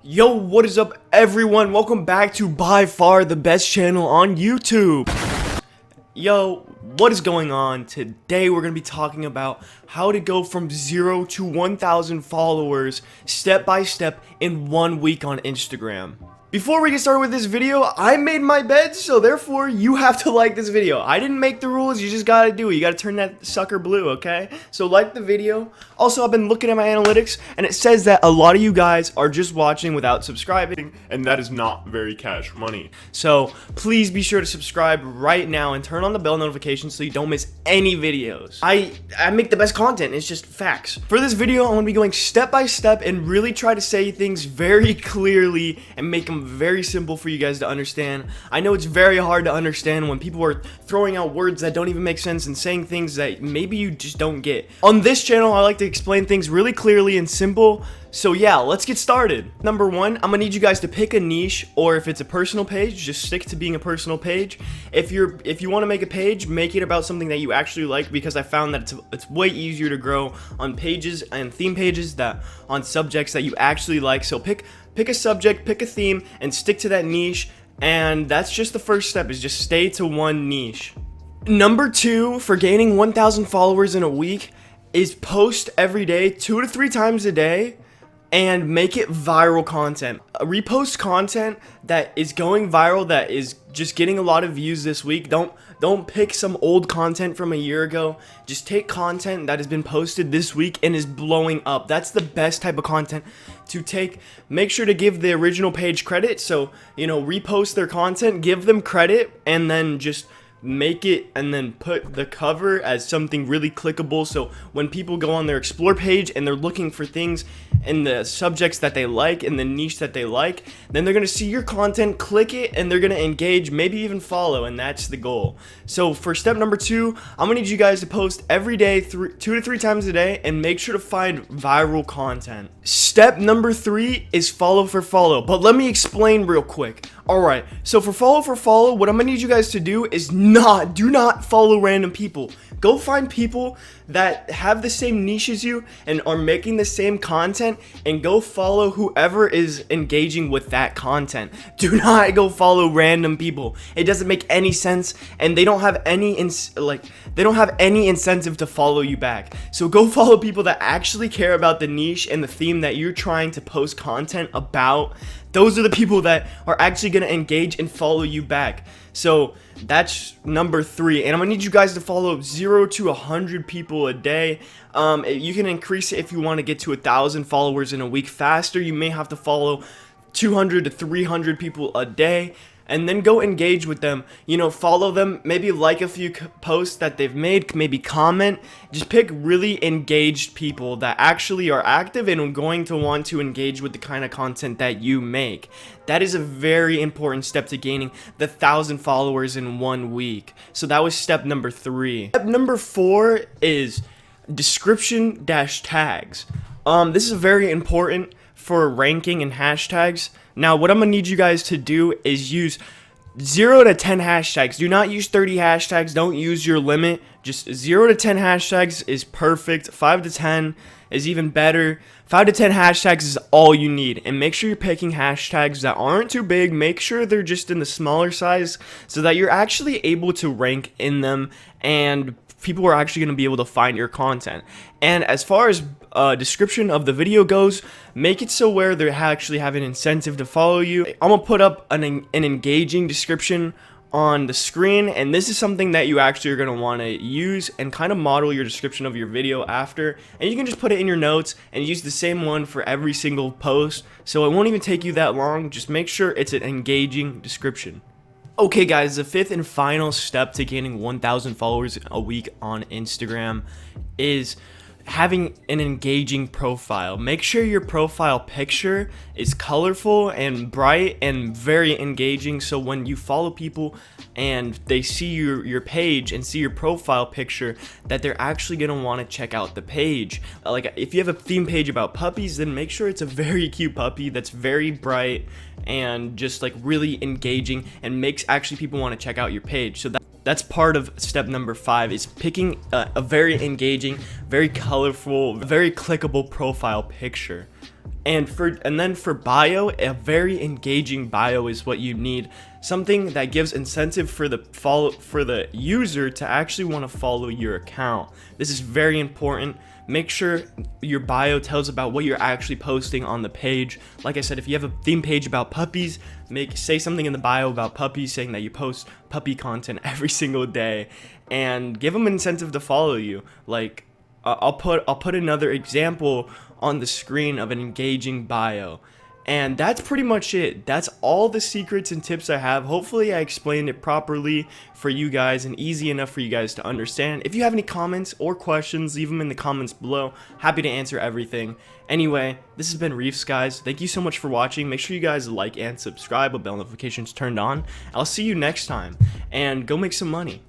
Yo, what is up everyone? Welcome back to by far the best channel on YouTube. Yo, what is going on? Today we're going to be talking about how to go from 0 to 1,000 followers step by step in 1 week on Instagram. Before we get started with this video, I made my bed, so therefore you have to like this video. I didn't make the rules, you just gotta do it. You gotta turn that sucker blue, okay? So like the video. Also, I've been looking at my analytics, and it says that a lot of you guys are just watching without subscribing, and that is not very cash money. So please be sure to subscribe right now and turn on the bell notifications so you don't miss any videos. I make the best content, it's just facts. For this video, I'm gonna be going step by step and really try to say things very clearly and make them very simple for you guys to understand. I know it's very hard to understand when people are throwing out words that don't even make sense and saying things that maybe you just don't get. On this channel, I like to explain things really clearly and simple. So yeah, let's get started. Number one, I'm gonna need you guys to pick a niche, or if it's a personal page, just stick to being a personal page. If you want to make a page, make it about something that you actually like, because I found that it's way easier to grow on pages and theme pages that on subjects that you actually like. So pick a subject, pick a theme, and stick to that niche. And that's just the first step, is just stay to one niche. Number two, for gaining 1,000 followers in a week, is post every day, 2 to 3 times a day, and make it viral content. Repost content that is going viral, that is just getting a lot of views this week. Don't pick some old content from a year ago. Just take content that has been posted this week and is blowing up. That's the best type of content to take. Make sure to give the original page credit. So, repost their content, give them credit, and then just make it and then put the cover as something really clickable, so when people go on their explore page and they're looking for things in the subjects that they like, in the niche that they like, then they're gonna see your content, click it, and they're gonna engage, maybe even follow, and that's the goal. So for step number two, I'm gonna need you guys to post every day, 2 to 3 times a day, and make sure to find viral content. Step number three is follow for follow, but let me explain real quick. Alright, so for follow, what I'm gonna need you guys to do is do not follow random people. Go find people that have the same niche as you and are making the same content, and go follow whoever is engaging with that content. Do not go follow random people. It doesn't make any sense, and they don't have any incentive to follow you back. So go follow people that actually care about the niche and the theme that you're trying to post content about. Those are the people that are actually going to engage and follow you back. So that's number three. And I'm going to need you guys to follow 0 to 100 people a day. You can increase it if you want to get to 1,000 followers in a week faster. You may have to follow 200 to 300 people a day. And then go engage with them, follow them, maybe like a few posts that they've made, maybe comment. Just pick really engaged people that actually are active and are going to want to engage with the kind of content that you make. That is a very important step to gaining the 1,000 followers in 1 week. So that was step number three. Step number four is description -tags. This is very important for ranking and hashtags. Now, what I'm gonna need you guys to do is use 0 to 10 hashtags. Do not use 30 hashtags. Don't use your limit. Just 0 to 10 hashtags is perfect. 5 to 10 is even better. 5 to 10 hashtags is all you need. And make sure you're picking hashtags that aren't too big. Make sure they're just in the smaller size, so that you're actually able to rank in them and people are actually going to be able to find your content. And as far as description of the video goes, make it so where they actually have an incentive to follow you. I'm going to put up an engaging description on the screen, and this is something that you actually are going to want to use and kind of model your description of your video after. And you can just put it in your notes and use the same one for every single post, so it won't even take you that long. Just make sure it's an engaging description. Okay guys, the fifth and final step to gaining 1,000 followers a week on Instagram is having an engaging profile. Make sure your profile picture is colorful and bright and very engaging, so when you follow people and they see your page and see your profile picture, that they're actually going to want to check out the page. Like if you have a theme page about puppies, then make sure it's a very cute puppy that's very bright and just like really engaging and makes actually people want to check out your page. So that's part of step number 5, is picking a very engaging, very colorful, very clickable profile picture. And then for bio, a very engaging bio is what you need. Something that gives incentive for the user to actually want to follow your account. This is very important. Make sure your bio tells about what you're actually posting on the page. Like I said, if you have a theme page about puppies, say something in the bio about puppies, saying that you post puppy content every single day, and give them an incentive to follow you. Like I'll put another example on the screen of an engaging bio. And that's pretty much it. That's all the secrets and tips I have. Hopefully I explained it properly for you guys and easy enough for you guys to understand. If you have any comments or questions, leave them in the comments below. Happy to answer everything. Anyway, this has been Reefs, guys. Thank you so much for watching. Make sure you guys like and subscribe with bell notifications turned on. I'll see you next time, and go make some money.